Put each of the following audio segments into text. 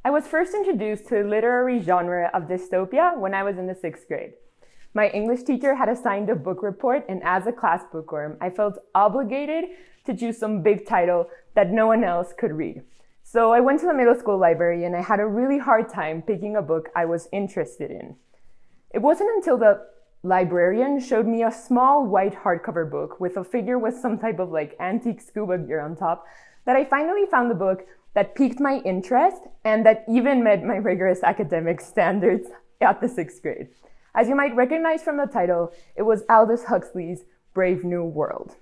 I was first introduced to the literary genre of dystopia when I was in the 6th grade. My English teacher had assigned a book report, and as a class bookworm, I felt obligated to choose some big title that no one else could read. So I went to the middle school library and I had a really hard time picking a book I was interested in. It wasn't until the librarian showed me a small white hardcover book with a figure with some type of antique scuba gear on top that I finally found the book that piqued my interest and that even met my rigorous academic standards at the 6th grade. As you might recognize from the title, it was Aldous Huxley's Brave New World.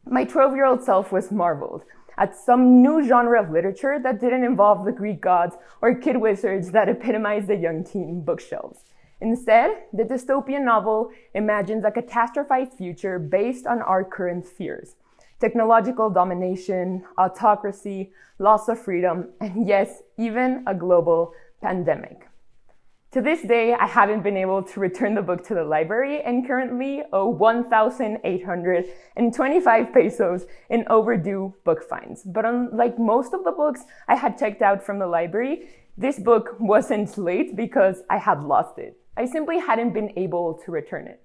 My 12-year-old self was marveled at some new genre of literature that didn't involve the Greek gods or kid wizards that epitomized the young teen bookshelves. Instead, the dystopian novel imagines a catastrophized future based on our current fears: technological domination, autocracy, loss of freedom, and yes, even a global pandemic. To this day, I haven't been able to return the book to the library and currently owe 1,825 pesos in overdue book fines. But unlike most of the books I had checked out from the library, this book wasn't late because I had lost it. I simply hadn't been able to return it.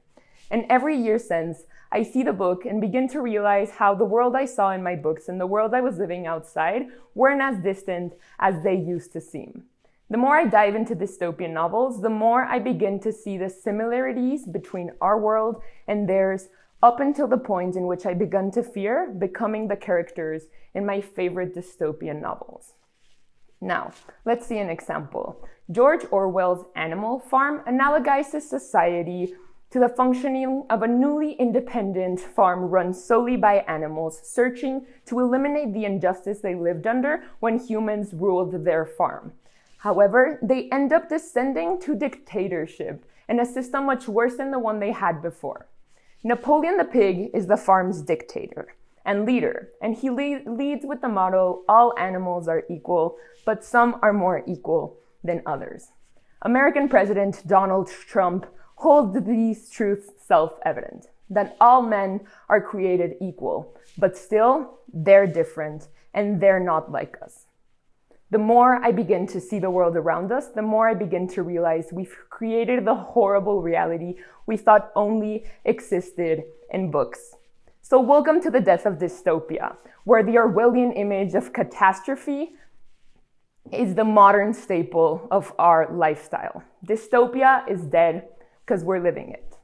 And every year since, I see the book and begin to realize how the world I saw in my books and the world I was living outside weren't as distant as they used to seem. The more I dive into dystopian novels, the more I begin to see the similarities between our world and theirs, up until the point in which I began to fear becoming the characters in my favorite dystopian novels. Now, let's see an example. George Orwell's Animal Farm analogizes society to the functioning of a newly independent farm run solely by animals, searching to eliminate the injustice they lived under when humans ruled their farm. However, they end up descending to dictatorship and a system much worse than the one they had before. Napoleon the pig is the farm's dictator and leader, and he leads with the motto, all animals are equal, but some are more equal than others. American President Donald Trump holds these truths self-evident, that all men are created equal, but still, they're different, and they're not like us. The more I begin to see the world around us, the more I begin to realize we've created the horrible reality we thought only existed in books. So welcome to the death of dystopia, where the Orwellian image of catastrophe is the modern staple of our lifestyle. Dystopia is dead because we're living it.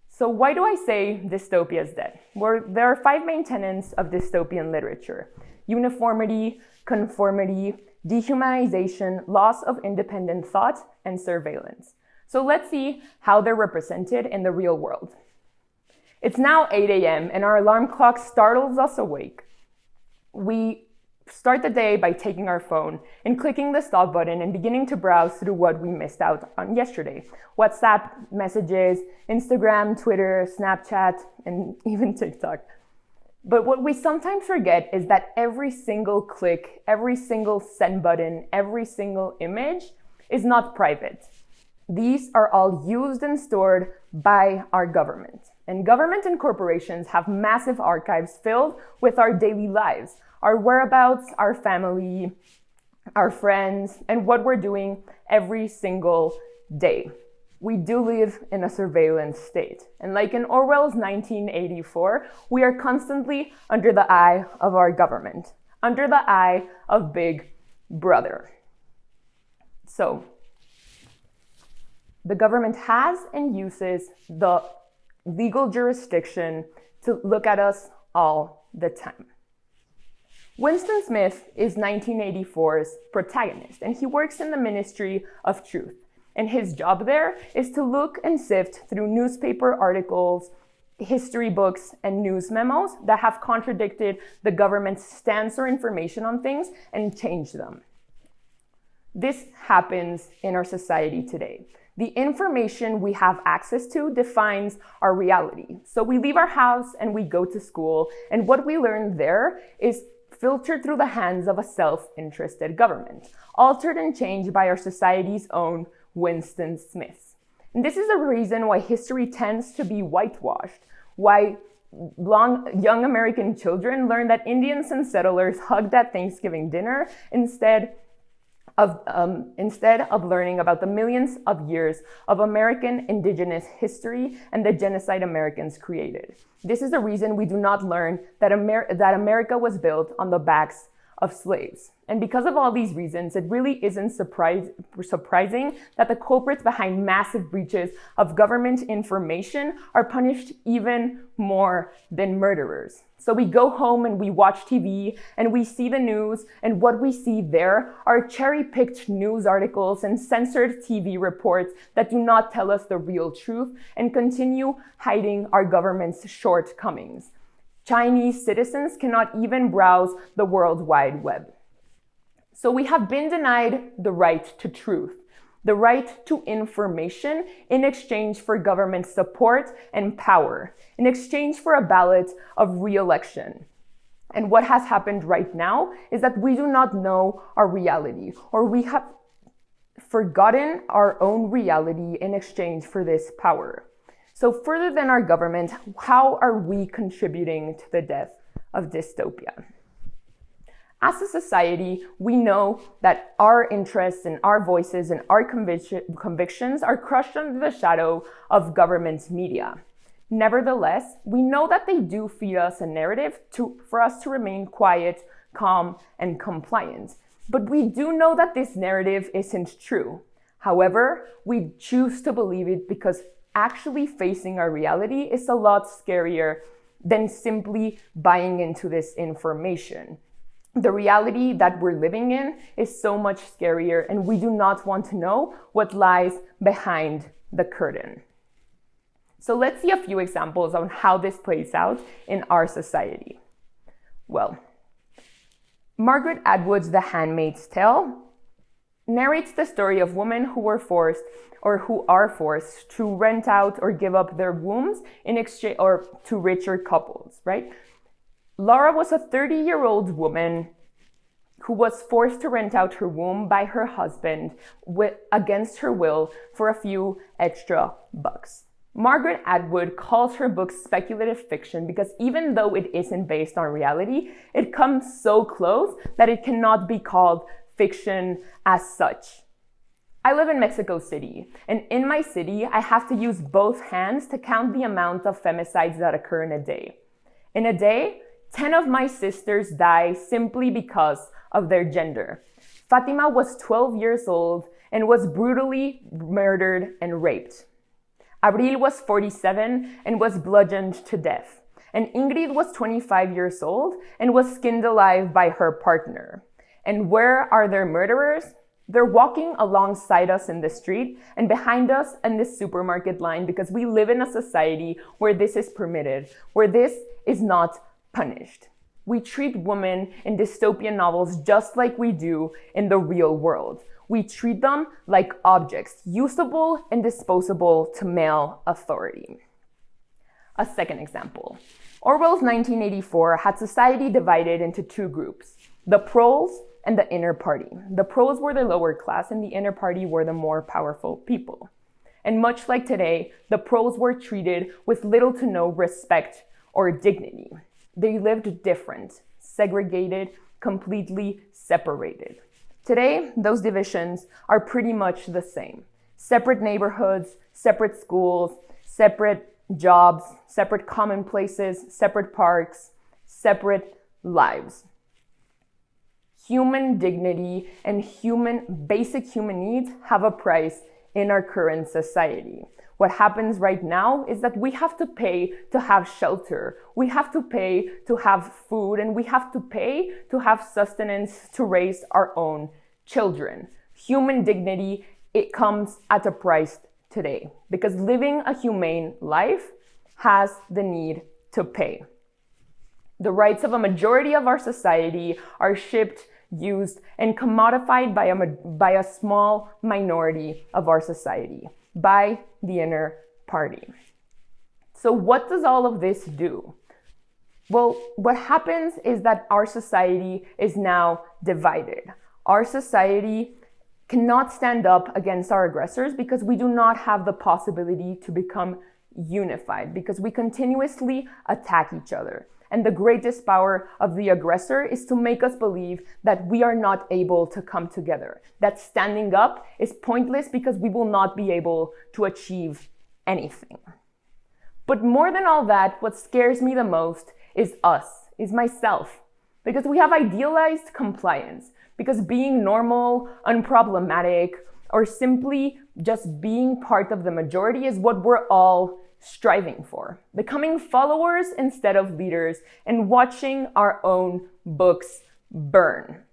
So why do I say dystopia is dead? Well, there are 5 main tenets of dystopian literature: uniformity, conformity, dehumanization, loss of independent thought, and surveillance. So let's see how they're represented in the real world. It's now 8 a.m. and our alarm clock startles us awake. We start the day by taking our phone and clicking the stop button and beginning to browse through what we missed out on yesterday: WhatsApp messages, Instagram, Twitter, Snapchat, and even TikTok. But what we sometimes forget is that every single click, every single send button, every single image is not private. These are all used and stored by our government. And government and corporations have massive archives filled with our daily lives, our whereabouts, our family, our friends, and what we're doing every single day. We do live in a surveillance state. And like in Orwell's 1984, we are constantly under the eye of our government, under the eye of Big Brother. So, the government has and uses the legal jurisdiction to look at us all the time. Winston Smith is 1984's protagonist, and he works in the Ministry of Truth. And his job there is to look and sift through newspaper articles, history books, and news memos that have contradicted the government's stance or information on things and change them. This happens in our society today. The information we have access to defines our reality. So we leave our house and we go to school, and what we learn there is filtered through the hands of a self-interested government, altered and changed by our society's own Winston Smith. And this is the reason why history tends to be whitewashed, why young American children learn that Indians and settlers hugged at Thanksgiving dinner instead instead of learning about the millions of years of American indigenous history and the genocide Americans created. This is the reason we do not learn that America was built on the backs of slaves. And because of all these reasons, it really isn't surprising that the culprits behind massive breaches of government information are punished even more than murderers. So we go home and we watch TV and we see the news, and what we see there are cherry-picked news articles and censored TV reports that do not tell us the real truth and continue hiding our government's shortcomings. Chinese citizens cannot even browse the World Wide Web. So we have been denied the right to truth, the right to information in exchange for government support and power, in exchange for a ballot of re-election. And what has happened right now is that we do not know our reality, or we have forgotten our own reality in exchange for this power. So further than our government, how are we contributing to the death of dystopia? As a society, we know that our interests and our voices and our convictions are crushed under the shadow of government media. Nevertheless, we know that they do feed us a narrative for us to remain quiet, calm, and compliant. But we do know that this narrative isn't true. However, we choose to believe it because actually facing our reality is a lot scarier than simply buying into this information. The reality that we're living in is so much scarier, and we do not want to know what lies behind the curtain. So let's see a few examples on how this plays out in our society. Well, Margaret Atwood's The Handmaid's Tale narrates the story of women who are forced to rent out or give up their wombs in exchange or to richer couples, right? Laura was a 30-year-old woman who was forced to rent out her womb by her husband against her will for a few extra bucks. Margaret Atwood calls her book speculative fiction because even though it isn't based on reality, it comes so close that it cannot be called fiction as such. I live in Mexico City, and in my city, I have to use both hands to count the amount of femicides that occur in a day. In a day, 10 of my sisters die simply because of their gender. Fatima was 12 years old and was brutally murdered and raped. Abril was 47 and was bludgeoned to death. And Ingrid was 25 years old and was skinned alive by her partner. And where are their murderers? They're walking alongside us in the street and behind us in this supermarket line because we live in a society where this is permitted, where this is not punished. We treat women in dystopian novels just like we do in the real world. We treat them like objects, usable and disposable to male authority. A second example. Orwell's 1984 had society divided into two groups, the proles and the inner party. The proles were the lower class and the inner party were the more powerful people. And much like today, the proles were treated with little to no respect or dignity. They lived different, segregated, completely separated. Today, those divisions are pretty much the same. Separate neighborhoods, separate schools, separate jobs, separate commonplaces, separate parks, separate lives. Human dignity and basic human needs have a price in our current society. What happens right now is that we have to pay to have shelter, we have to pay to have food, and we have to pay to have sustenance to raise our own children. Human dignity, it comes at a price today because living a humane life has the need to pay. The rights of a majority of our society are shipped, used, and commodified by a small minority of our society, by the inner party. So what does all of this do? Well, what happens is that our society is now divided. Our society cannot stand up against our aggressors because we do not have the possibility to become unified, because we continuously attack each other. and the greatest power of the aggressor is to make us believe that we are not able to come together, that standing up is pointless because we will not be able to achieve anything. But more than all that, what scares me the most is us, is myself, because we have idealized compliance, because being normal, unproblematic, or simply just being part of the majority is what we're all striving for. Becoming followers instead of leaders and watching our own books burn.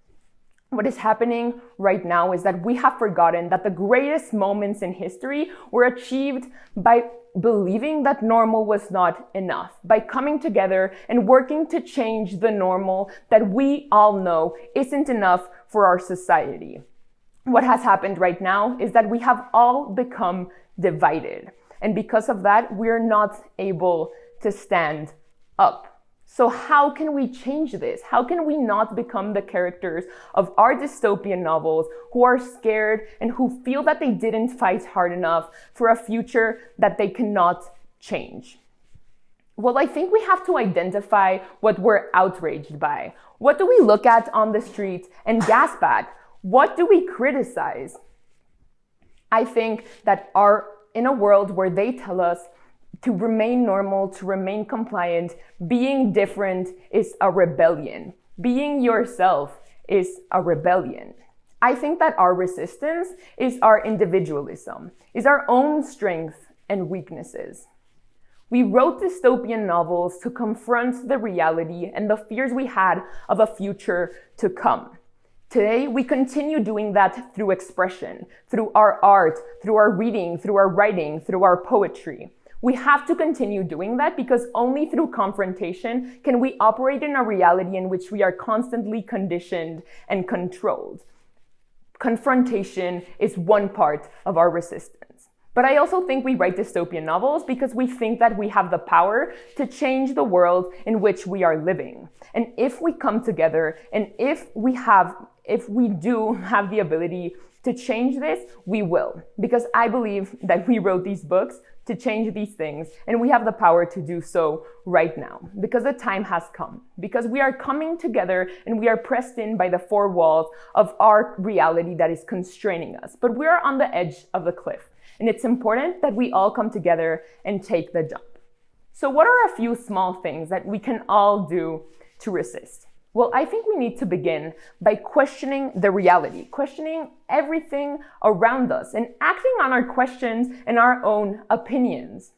What is happening right now is that we have forgotten that the greatest moments in history were achieved by believing that normal was not enough, by coming together and working to change the normal that we all know isn't enough for our society. What has happened right now is that we have all become divided. And because of that, we're not able to stand up. So how can we change this? How can we not become the characters of our dystopian novels who are scared and who feel that they didn't fight hard enough for a future that they cannot change? Well, I think we have to identify what we're outraged by. What do we look at on the street and gasp at? What do we criticize? I think that in a world where they tell us to remain normal, to remain compliant, being different is a rebellion. Being yourself is a rebellion. I think that our resistance is our individualism, is our own strengths and weaknesses. We wrote dystopian novels to confront the reality and the fears we had of a future to come. Today, we continue doing that through expression, through our art, through our reading, through our writing, through our poetry. We have to continue doing that because only through confrontation can we operate in a reality in which we are constantly conditioned and controlled. Confrontation is one part of our resistance. But I also think we write dystopian novels because we think that we have the power to change the world in which we are living. And if we come together and if we do have the ability to change this, we will. Because I believe that we wrote these books to change these things, and we have the power to do so right now. Because the time has come. Because we are coming together and we are pressed in by the four walls of our reality that is constraining us. But we are on the edge of the cliff. And it's important that we all come together and take the jump. So what are a few small things that we can all do to resist? Well, I think we need to begin by questioning the reality, questioning everything around us and acting on our questions and our own opinions.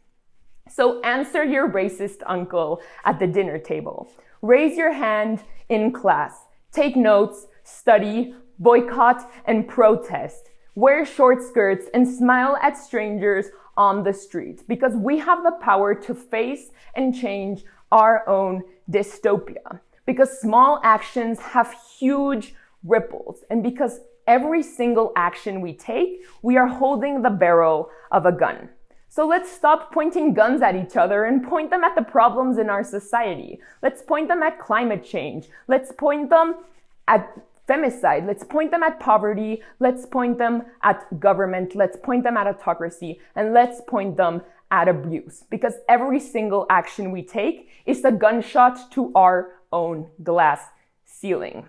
So answer your racist uncle at the dinner table. Raise your hand in class. Take notes, study, boycott, and protest. Wear short skirts and smile at strangers on the street because we have the power to face and change our own dystopia. Because small actions have huge ripples, and because every single action we take, we are holding the barrel of a gun. So let's stop pointing guns at each other and point them at the problems in our society. Let's point them at climate change. Let's point them at femicide. Let's point them at poverty. Let's point them at government. Let's point them at autocracy. And let's point them at abuse. Because every single action we take is a gunshot to our own glass ceiling.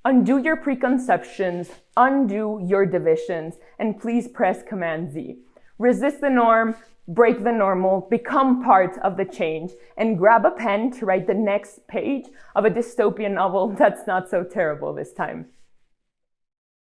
Undo your preconceptions, undo your divisions, and please press Command Z. Resist the norm, break the normal, become part of the change, and grab a pen to write the next page of a dystopian novel that's not so terrible this time.